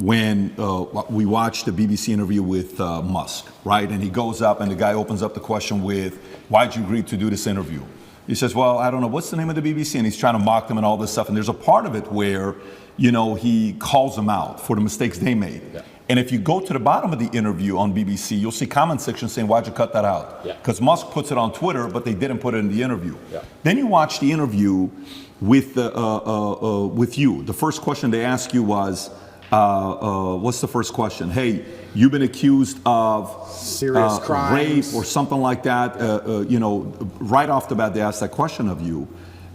when we watched the BBC interview with Musk, right? And he goes up and the guy opens up the question with, why'd you agree to do this interview? He says, well, I don't know, what's the name of the BBC? And he's trying to mock them and all this stuff. And there's a part of it where, he calls them out for the mistakes they made. Yeah. And if you go to the bottom of the interview on BBC, you'll see comment section saying, why'd you cut that out? Because Musk puts it on Twitter, but they didn't put it in the interview. Yeah. Then you watch the interview with you. The first question they ask you was, what's the first question? Hey, you've been accused of serious crimes, rape or something like that. Right off the bat, they asked that question of you.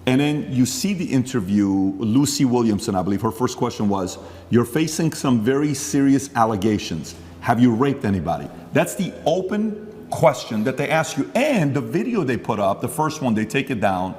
And then you see the interview, Lucy Williamson, I believe, her first question was, you're facing some very serious allegations. Have you raped anybody? That's the open question that they ask you. And the video they put up, the first one, they take it down.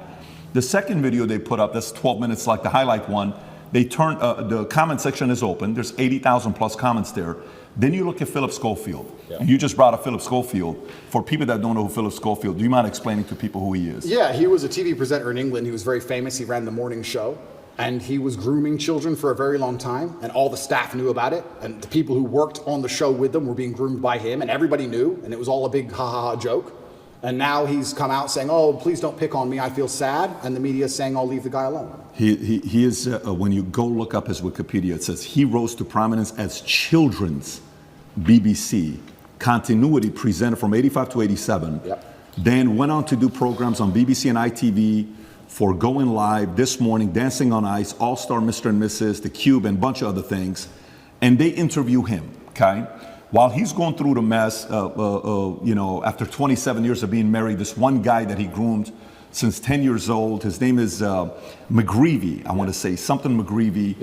The second video they put up, that's 12 minutes like the highlight one, they turn, the comment section is open. There's 80,000 plus comments there. Then you look at Philip Schofield. Yeah. And you just brought up Philip Schofield. For people that don't know who Philip Schofield, do you mind explaining to people who he is? Yeah, he was a TV presenter in England. He was very famous. He ran the morning show. And he was grooming children for a very long time. And all the staff knew about it. And the people who worked on the show with them were being groomed by him. And everybody knew. And it was all a big ha-ha-ha joke. And now he's come out saying, oh, please don't pick on me, I feel sad. And the media is saying, I'll leave the guy alone. He is, when you go look up his Wikipedia, it says he rose to prominence as children's BBC continuity presenter from 85 to 87. Yep. Then went on to do programs on BBC and ITV for Going Live, This Morning, Dancing on Ice, All-Star Mr. and Mrs., The Cube, and a bunch of other things. And they interview him, okay? While he's going through the mess, after 27 years of being married, this one guy that he groomed since 10 years old, his name is McGreevy, I want to say, something McGreevy,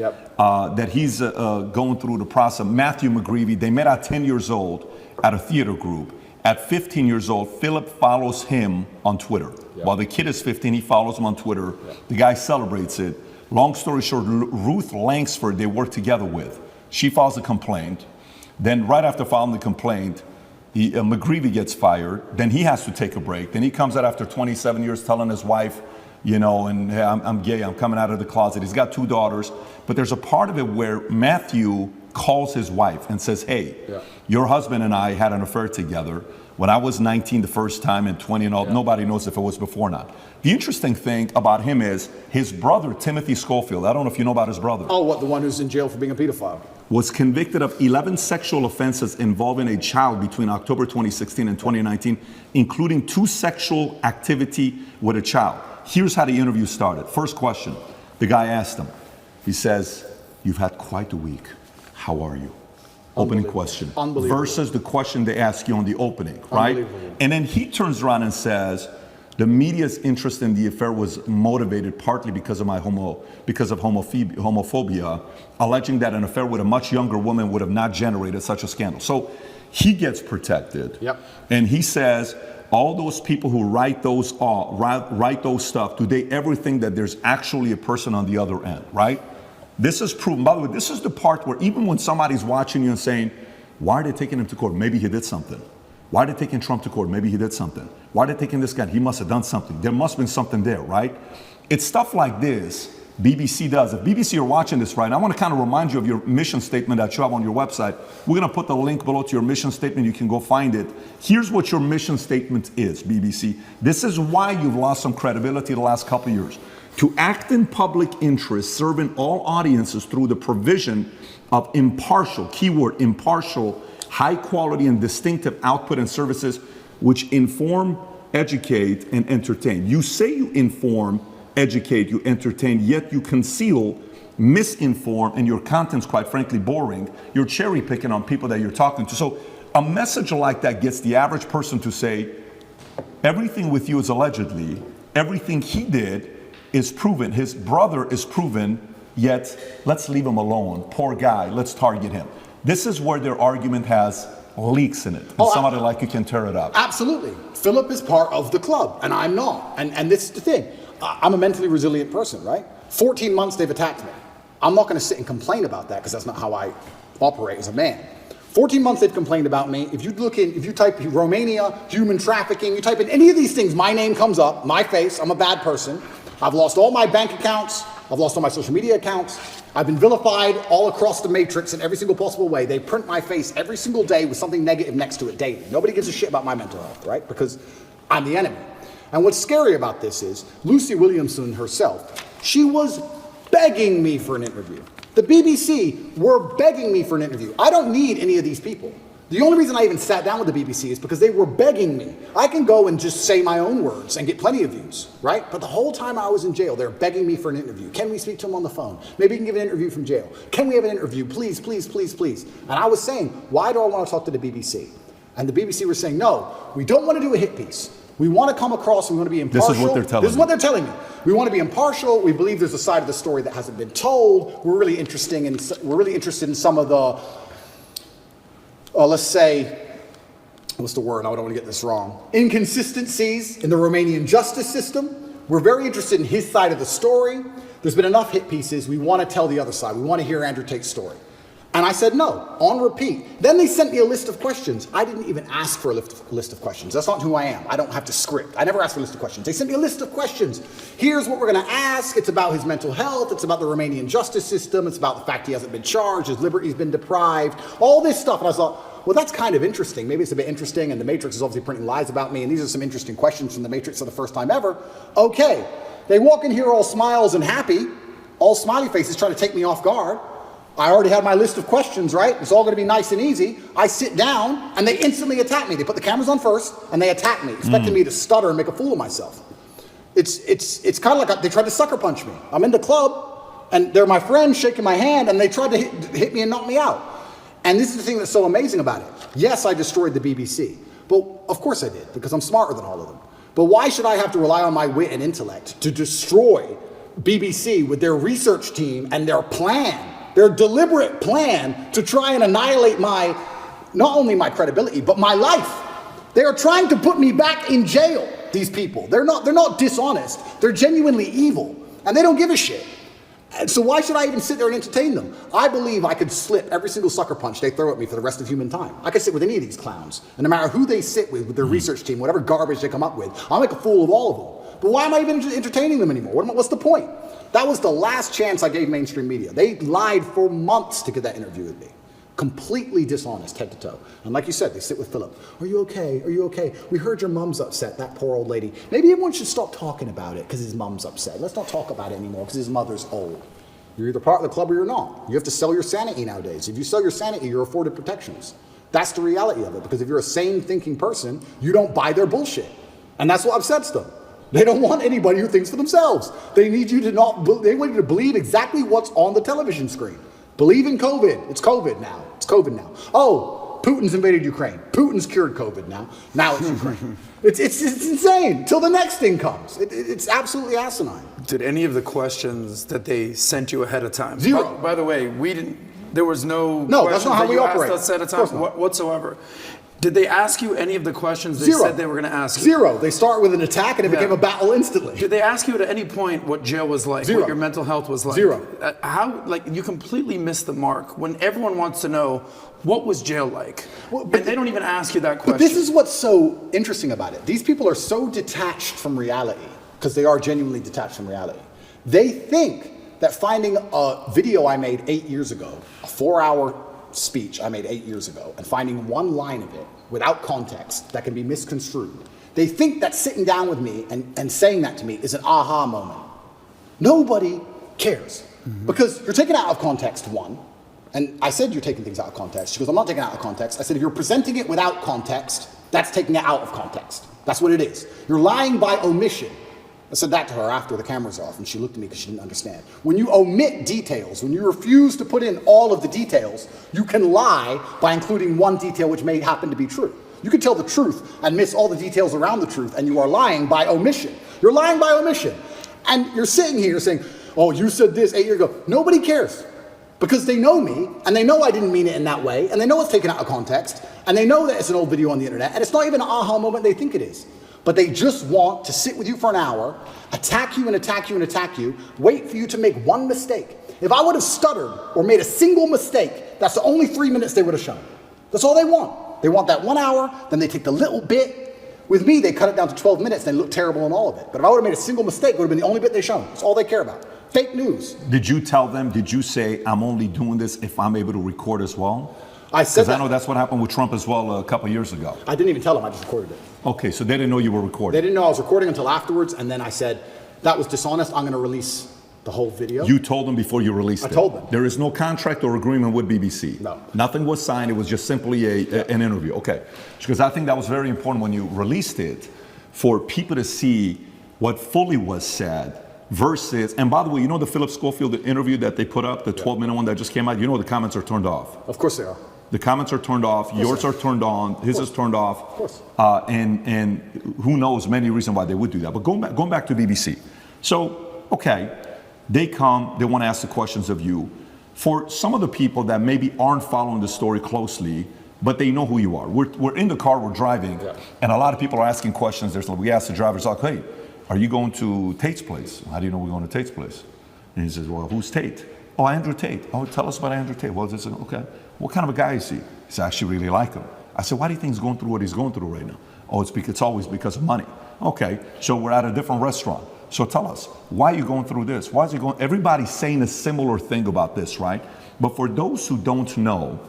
that he's going through the process. Matthew McGreevy, they met at 10 years old at a theater group. At 15 years old, Philip follows him on Twitter. While the kid is 15, he follows him on Twitter. The guy celebrates it. Long story short, Ruth Langsford, they work together with. She files a complaint. Then right after filing the complaint, McGreevy gets fired. Then he has to take a break. Then he comes out after 27 years telling his wife, hey, I'm gay, I'm coming out of the closet. He's got 2 daughters. But there's a part of it where Matthew calls his wife and says, hey, your husband and I had an affair together when I was 19 the first time and 20 and all. Nobody knows if it was before or not. The interesting thing about him is his brother, Timothy Schofield, I don't know if you know about his brother. Oh, what, the one who's in jail for being a pedophile? Was convicted of 11 sexual offenses involving a child between October 2016 and 2019, including 2 sexual activity with a child. Here's how the interview started. First question, the guy asked him, he says, you've had quite a week. How are you? Opening question. Versus the question they ask you on the opening, right? And then he turns around and says, the media's interest in the affair was motivated partly because of homophobia, alleging that an affair with a much younger woman would have not generated such a scandal. So he gets protected. And he says, all those people who write those stuff, do they ever think that there's actually a person on the other end, right? This is proven. By the way, this is the part where even when somebody's watching you and saying, why are they taking him to court? Maybe he did something. Why are they taking Trump to court? Maybe he did something. Why are they taking this guy? He must have done something. There must have been something there, right? It's stuff like this BBC does. If BBC are watching this right now, I want to kind of remind you of your mission statement that you have on your website. We're going to put the link below to your mission statement. You can go find it. Here's what your mission statement is, BBC. This is why you've lost some credibility the last couple of years. To act in public interest, serving all audiences through the provision of impartial, keyword impartial, high quality and distinctive output and services which inform, educate, and entertain. You say you inform, educate, you entertain, yet you conceal, misinform, and your content's quite frankly boring. You're cherry picking on people that you're talking to. So a message like that gets the average person to say, everything with you is allegedly, everything he did is proven, his brother is proven, yet let's leave him alone. Poor guy, let's target him. This is where their argument has leaks in it. And somebody like you can tear it up. Absolutely. Philip is part of the club, and I'm not. And this is the thing. I'm a mentally resilient person, right? 14 months they've attacked me. I'm not going to sit and complain about that because that's not how I operate as a man. 14 months they've complained about me. If you type Romania, human trafficking, you type in any of these things, my name comes up, my face, I'm a bad person. I've lost all my bank accounts. I've lost all my social media accounts. I've been vilified all across the matrix in every single possible way. They print my face every single day with something negative next to it daily. Nobody gives a shit about my mental health, right? Because I'm the enemy. And what's scary about this is Lucy Williamson herself, she was begging me for an interview. The BBC were begging me for an interview. I don't need any of these people. The only reason I even sat down with the BBC is because they were begging me. I can go and just say my own words and get plenty of views, right? But the whole time I was in jail, they're begging me for an interview. Can we speak to him on the phone? Maybe you can give an interview from jail. Can we have an interview? Please, please, please, please. And I was saying, why do I want to talk to the BBC? And the BBC were saying, no, we don't want to do a hit piece. We want to come across, we want to be impartial. This is what they're telling me. This is what they're telling me. We want to be impartial. We believe there's a side of the story that hasn't been told. We're really interested in some of the, let's say, what's the word? I don't want to get this wrong. Inconsistencies in the Romanian justice system. We're very interested in his side of the story. There's been enough hit pieces. We want to tell the other side. We want to hear Andrew Tate's story. And I said no, on repeat. Then they sent me a list of questions. I didn't even ask for a list of questions. That's not who I am. I don't have to script. I never ask for a list of questions. They sent me a list of questions. Here's what we're going to ask. It's about his mental health. It's about the Romanian justice system. It's about the fact he hasn't been charged. His liberty's been deprived. All this stuff. And I thought, well, that's kind of interesting. Maybe it's a bit interesting. And the Matrix is obviously printing lies about me. And these are some interesting questions from the Matrix for the first time ever. Okay. They walk in here all smiles and happy, all smiley faces trying to take me off guard. I already had my list of questions, right? It's all going to be nice and easy. I sit down, and they instantly attack me. They put the cameras on first, and they attack me, expecting me to stutter and make a fool of myself. It's kind of like they tried to sucker punch me. I'm in the club, and they're my friends shaking my hand, and they tried to hit me and knock me out. And this is the thing that's so amazing about it. Yes, I destroyed the BBC. But of course I did, because I'm smarter than all of them. But why should I have to rely on my wit and intellect to destroy BBC with their research team and their plan? Their deliberate plan to try and annihilate not only my credibility, but my life. They are trying to put me back in jail, these people. They're not dishonest. They're genuinely evil. And they don't give a shit. And so why should I even sit there and entertain them? I believe I could slip every single sucker punch they throw at me for the rest of human time. I could sit with any of these clowns. And no matter who they sit with their research team, whatever garbage they come up with, I'll make a fool of all of them. But why am I even entertaining them anymore? What's the point? That was the last chance I gave mainstream media. They lied for months to get that interview with me. Completely dishonest, head to toe. And like you said, they sit with Philip. Are you okay? Are you okay? We heard your mom's upset, that poor old lady. Maybe everyone should stop talking about it because his mom's upset. Let's not talk about it anymore because his mother's old. You're either part of the club or you're not. You have to sell your sanity nowadays. If you sell your sanity, you're afforded protections. That's the reality of it, because if you're a sane thinking person, you don't buy their bullshit. And that's what upsets them. They don't want anybody who thinks for themselves. They need you to they want you to believe exactly what's on the television screen. Believe in COVID. It's COVID now. It's COVID now. Oh, Putin's invaded Ukraine. Putin's cured COVID now. Now it's Ukraine. It's insane. Till the next thing comes. It's absolutely asinine. Did any of the questions that they sent you ahead of time? Zero. By the way, there was no that's not how we operate. Asked us ahead of time whatsoever. Did they ask you any of the questions they said they were going to ask you? Zero. They start with an attack and it became a battle instantly. Did they ask you at any point what jail was like? Zero. What your mental health was like? Zero. You completely missed the mark when everyone wants to know what was jail like. And they don't even ask you that question. But this is what's so interesting about it. These people are so detached from reality, because they are genuinely detached from reality. They think that finding a video I made 8 years ago, a 4-hour speech I made 8 years ago, and finding one line of it without context that can be misconstrued, they think that sitting down with me and saying that to me is an aha moment. Nobody cares. Because you're taking it out of context, one. And I said you're taking things out of context. She goes, I'm not taking it out of context. I said, if you're presenting it without context, that's taking it out of context. That's what it is. You're lying by omission. I said that to her after the camera's off, and she looked at me because she didn't understand. When you omit details, when you refuse to put in all of the details, you can lie by including one detail which may happen to be true. You can tell the truth and miss all the details around the truth, and you are lying by omission. You're lying by omission. And you're sitting here saying, oh, you said this 8 years ago. Nobody cares. Because they know me, and they know I didn't mean it in that way, and they know it's taken out of context, and they know that it's an old video on the internet, and it's not even an aha moment they think it is. But they just want to sit with you for an hour, attack you and attack you and attack you, wait for you to make one mistake. If I would have stuttered or made a single mistake, that's the only 3 minutes they would have shown. That's all they want. They want that 1 hour, then they take the little bit. With me, they cut it down to 12 minutes, and they look terrible on all of it. But if I would have made a single mistake, it would have been the only bit they shown. That's all they care about. Fake news. Did you tell them, did you say, I'm only doing this if I'm able to record as well? I said Because I know that's what happened with Trump as well a couple of years ago. I didn't even tell them, I just recorded it. Okay, so they didn't know you were recording. They didn't know I was recording until afterwards, and then I said, that was dishonest, I'm gonna release the whole video. You told them before you released it? I told them. There is no contract or agreement with BBC? No. Nothing was signed, it was just simply an interview, okay. Because I think that was very important when you released it, for people to see what fully was said versus, and by the way, you know the Philip Schofield interview that they put up, the 12-minute one that just came out, you know the comments are turned off. Of course they are. The comments are turned off, yours are turned on, his is turned off. Of course. And who knows many reasons why they would do that. But going back to BBC. So, okay, they come, they want to ask the questions of you. For some of the people that maybe aren't following the story closely, but they know who you are. We're in the car, we're driving, and a lot of people are asking questions. We ask the drivers, like, hey, are you going to Tate's place? How do you know we're going to Tate's place? And he says, well, who's Tate? Oh, Andrew Tate. Oh, tell us about Andrew Tate. Well, this is, okay. What kind of a guy is he? He said, I actually really like him. I said, why do you think he's going through what he's going through right now? Oh, it's always because of money. Okay, so we're at a different restaurant. So tell us, why are you going through this? Why is he going? Everybody's saying a similar thing about this, right? But for those who don't know,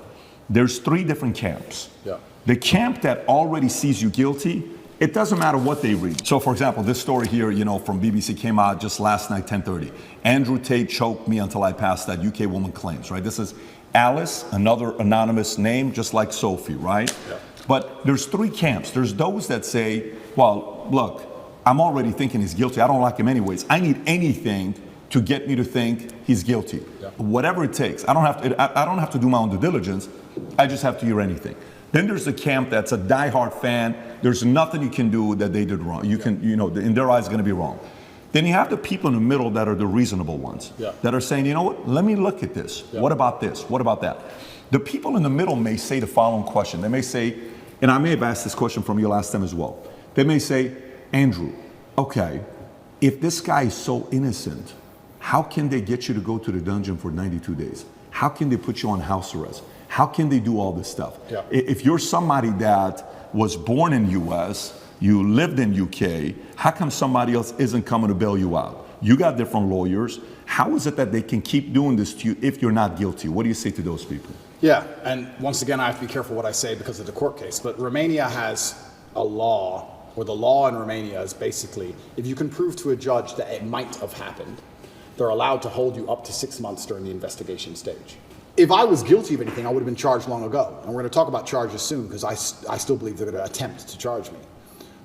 there's 3 different camps. Yeah. The camp that already sees you guilty, it doesn't matter what they read. So for example, this story here, you know, from BBC came out just last night, 10:30. Andrew Tate choked me until I passed that, UK woman claims, right? This is Alice, another anonymous name, just like Sophie, right? Yeah. But there's 3 camps. There's those that say, well, look, I'm already thinking he's guilty. I don't like him anyways. I need anything to get me to think he's guilty. Yeah. Whatever it takes. I don't have to do my own due diligence. I just have to hear anything. Then there's a camp that's a diehard fan. There's nothing you can do that they did wrong. You can, you know, in their eyes, it's going to be wrong. Then you have the people in the middle that are the reasonable ones, that are saying, you know what, let me look at this. What about this? What about that? The people in the middle may say the following question. They may say, and I may have asked this question from you last time as well. They may say, Andrew, okay, if this guy is so innocent, how can they get you to go to the dungeon for 92 days? How can they put you on house arrest? How can they do all this stuff? Yeah. If you're somebody that was born in US, you lived in UK, how come somebody else isn't coming to bail you out? You got different lawyers. How is it that they can keep doing this to you if you're not guilty? What do you say to those people? Yeah, and once again, I have to be careful what I say because of the court case, but Romania has a law, or the law in Romania is basically, if you can prove to a judge that it might have happened, they're allowed to hold you up to 6 months during the investigation stage. If I was guilty of anything, I would have been charged long ago. And we're going to talk about charges soon because I still believe they're going to attempt to charge me.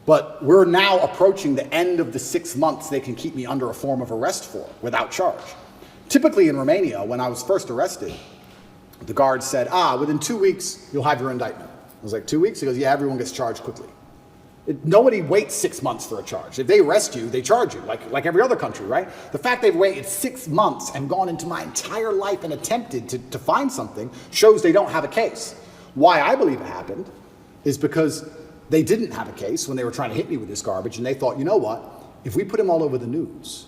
But we're now approaching the end of the 6 months they can keep me under a form of arrest for without charge. Typically in Romania, when I was first arrested, the guard said, within 2 weeks, you'll have your indictment. I was like, 2 weeks? He goes, yeah, everyone gets charged quickly. Nobody waits 6 months for a charge. If they arrest you, they charge you, like every other country, right? The fact they've waited 6 months and gone into my entire life and attempted to find something shows they don't have a case. Why I believe it happened is because they didn't have a case when they were trying to hit me with this garbage, and they thought, you know what? If we put him all over the news,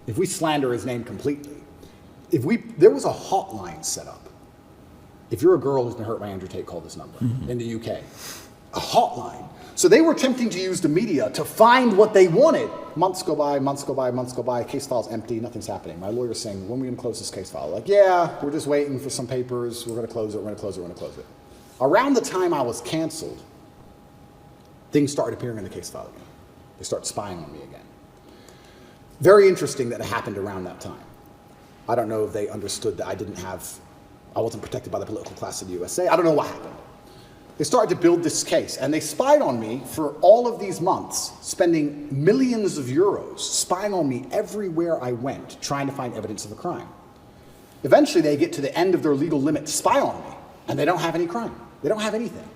if we slander his name completely, there was a hotline set up. If you're a girl who's been hurt by Andrew Tate, call this number in the UK. A hotline. So they were attempting to use the media to find what they wanted. Months go by, months go by, months go by, case file's empty, nothing's happening. My lawyer's saying, when are we gonna close this case file? Like, yeah, we're just waiting for some papers, we're gonna close it, we're gonna close it, we're gonna close it. Around the time I was canceled, things started appearing in the case file again. They started spying on me again. Very interesting that it happened around that time. I don't know if they understood that I wasn't protected by the political class of the USA. I don't know what happened. They started to build this case, and they spied on me for all of these months, spending millions of euros, spying on me everywhere I went, trying to find evidence of a crime. Eventually, they get to the end of their legal limit to spy on me, and they don't have any crime. They don't have anything.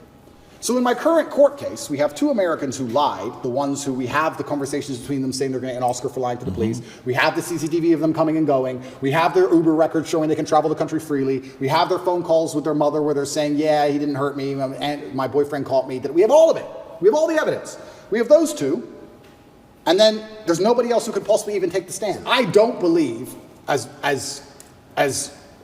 So in my current court case, we have 2 Americans who lied, the ones who we have the conversations between them saying they're going to get an Oscar for lying to the police. We have the CCTV of them coming and going. We have their Uber records showing they can travel the country freely. We have their phone calls with their mother where they're saying, yeah, he didn't hurt me, and my boyfriend caught me. We have all of it. We have all the evidence. We have those 2, and then there's nobody else who could possibly even take the stand. I don't believe, as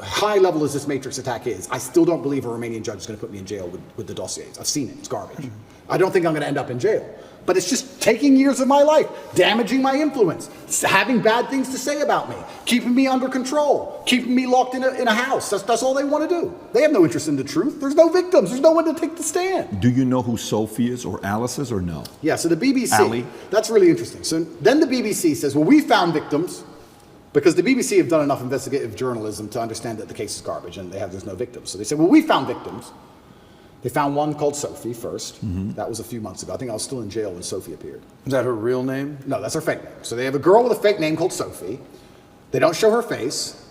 high level as this Matrix attack is, I still don't believe a Romanian judge is going to put me in jail with the dossiers. I've seen it. It's garbage. I don't think I'm going to end up in jail. But it's just taking years of my life, damaging my influence, having bad things to say about me, keeping me under control, keeping me locked in a house. That's all they want to do. They have no interest in the truth. There's no victims. There's no one to take the stand. Do you know who Sophie is or Alice is or no? Yeah, so the BBC, Ali? that's really interesting. So then the BBC says, well, we found victims because the BBC have done enough investigative journalism to understand that the case is garbage and there's no victims. So they said, well, we found victims. They found one called Sophie first. That was a few months ago. I think I was still in jail when Sophie appeared. Is that her real name? No, that's her fake name. So they have a girl with a fake name called Sophie. They don't show her face.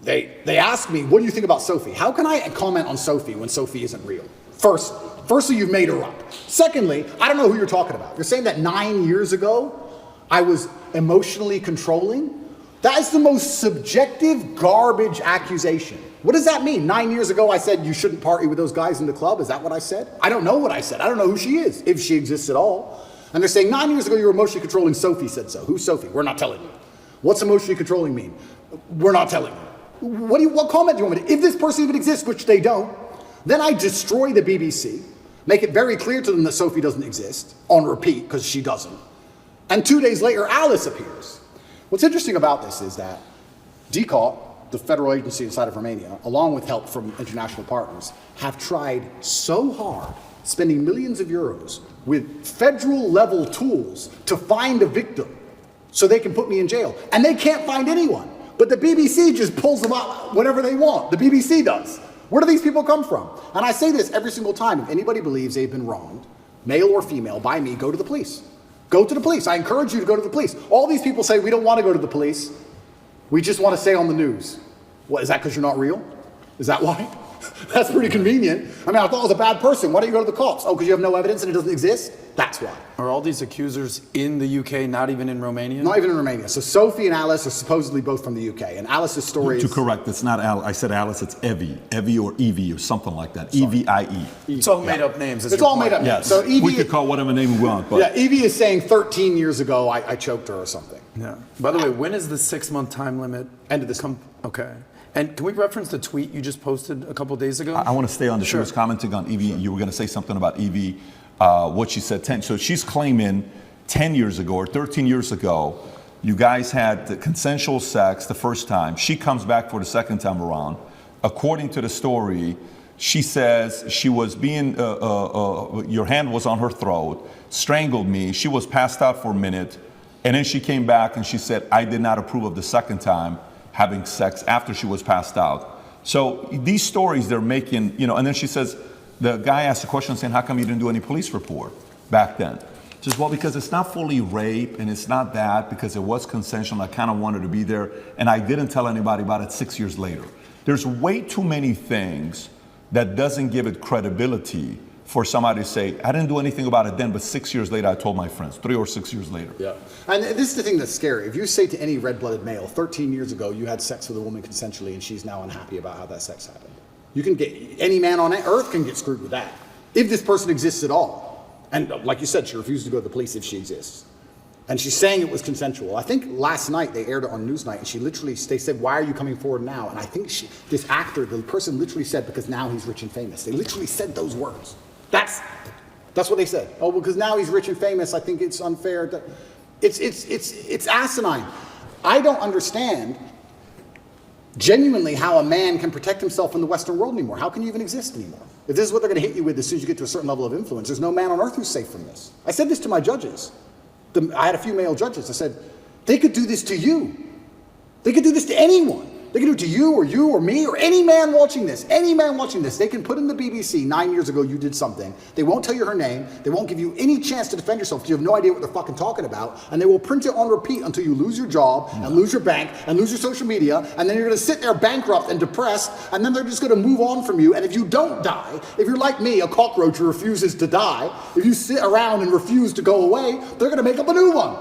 They ask me, what do you think about Sophie? How can I comment on Sophie when Sophie isn't real? Firstly, you've made her up. Secondly, I don't know who you're talking about. You're saying that 9 years ago, I was emotionally controlling? That is the most subjective garbage accusation. What does that mean? 9 years ago, I said you shouldn't party with those guys in the club. Is that what I said? I don't know what I said. I don't know who she is, if she exists at all. And they're saying 9 years ago, you were emotionally controlling. Sophie said so. Who's Sophie? We're not telling you. What's emotionally controlling mean? We're not telling you. What comment do you want me to? If this person even exists, which they don't, then I destroy the BBC, make it very clear to them that Sophie doesn't exist, on repeat, because she doesn't. And 2 days later, Alice appears. What's interesting about this is that DCOT, the federal agency inside of Romania, along with help from international partners, have tried so hard, spending millions of euros with federal level tools to find a victim so they can put me in jail. And they can't find anyone. But the BBC just pulls them out whenever they want. The BBC does. Where do these people come from? And I say this every single time. If anybody believes they've been wronged, male or female, by me, go to the police. Go to the police. I encourage you to go to the police. All these people say, we don't want to go to the police. We just want to stay on the news. What, is that because you're not real? Is that why? That's pretty convenient. I mean, I thought I was a bad person. Why don't you go to the cops? Oh, because you have no evidence and it doesn't exist? That's why. Are all these accusers in the UK, not even in Romania? Not even in Romania. So Sophie and Alice are supposedly both from the UK. And Alice's story To is... correct, it's not Alice. I said Alice, it's Evie. Evie or Evie or something like that. E-V-I-E. It's all made up names. It's all made up names. Yes, So Evie, we could call whatever name we want. But yeah, Evie is saying 13 years ago I choked her or something. Yeah. By the way, when is the 6-month time limit? End of this month. Okay. And can we reference the tweet you just posted a couple days ago? I want to stay on this. She Sure. was commenting on Evie. You were going to say something about Evie, what she said 10. So she's claiming 10 years ago or 13 years ago, you guys had the consensual sex the first time. She comes back for the second time around. According to the story, she says she was being, your hand was on her throat, strangled me. She was passed out for a minute. And then she came back and she said, I did not approve of the second time having sex after she was passed out. So these stories they're making, you know, and then she says, the guy asked a question saying, how come you didn't do any police report back then? She says, well, because it's not fully rape and it's not that, because it was consensual and I kind of wanted to be there and I didn't tell anybody about it 6 years later. There's way too many things that doesn't give it credibility for somebody to say, I didn't do anything about it then, but 6 years later I told my friends, 3 or 6 years later. Yeah. And this is the thing that's scary. If you say to any red-blooded male, 13 years ago you had sex with a woman consensually and she's now unhappy about how that sex happened. You can get, any man on earth can get screwed with that. If this person exists at all. And like you said, she refused to go to the police if she exists. And she's saying it was consensual. I think last night they aired it on Newsnight and she literally, they said, why are you coming forward now? And I think this actor, the person literally said, because now he's rich and famous. They literally said those words. That's what they said. Oh, because now he's rich and famous, I think it's unfair. It's asinine. I don't understand genuinely how a man can protect himself in the Western world anymore. How can you even exist anymore? If this is what they're going to hit you with as soon as you get to a certain level of influence, there's no man on earth who's safe from this. I said this to my judges. I had a few male judges. I said, they could do this to you. They could do this to anyone. They can do it to you or me or any man watching this. Any man watching this. They can put in the BBC 9 years ago you did something. They won't tell you her name. They won't give you any chance to defend yourself because you have no idea what they're fucking talking about. And they will print it on repeat until you lose your job and lose your bank and lose your social media. And then you're going to sit there bankrupt and depressed. And then they're just going to move on from you. And if you don't die, if you're like me, a cockroach who refuses to die, if you sit around and refuse to go away, they're going to make up a new one.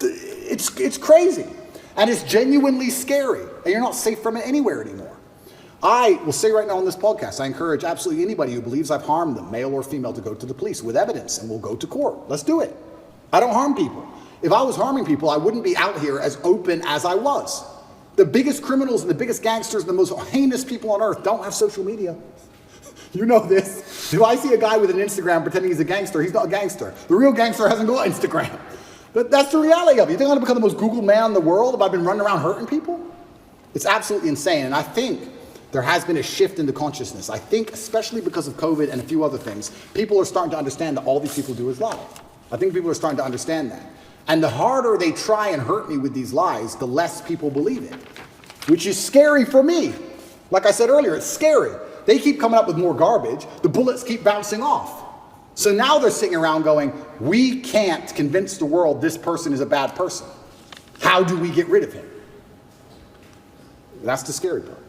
It's crazy. And it's genuinely scary, and you're not safe from it anywhere anymore. I will say right now on this podcast, I encourage absolutely anybody who believes I've harmed them, male or female, to go to the police with evidence, and we'll go to court. Let's do it. I don't harm people. If I was harming people, I wouldn't be out here as open as I was. The biggest criminals and the biggest gangsters and the most heinous people on earth don't have social media. You know this. If I see a guy with an Instagram pretending he's a gangster, he's not a gangster. The real gangster hasn't got Instagram. But that's the reality of it. You think I'm going to become the most Googled man in the world if I've been running around hurting people? It's absolutely insane. And I think there has been a shift in the consciousness. I think, especially because of COVID and a few other things, people are starting to understand that all these people do is lie. I think people are starting to understand that. And the harder they try and hurt me with these lies, the less people believe it, which is scary for me. Like I said earlier, it's scary. They keep coming up with more garbage. The bullets keep bouncing off. So now they're sitting around going, we can't convince the world this person is a bad person. How do we get rid of him? That's the scary part.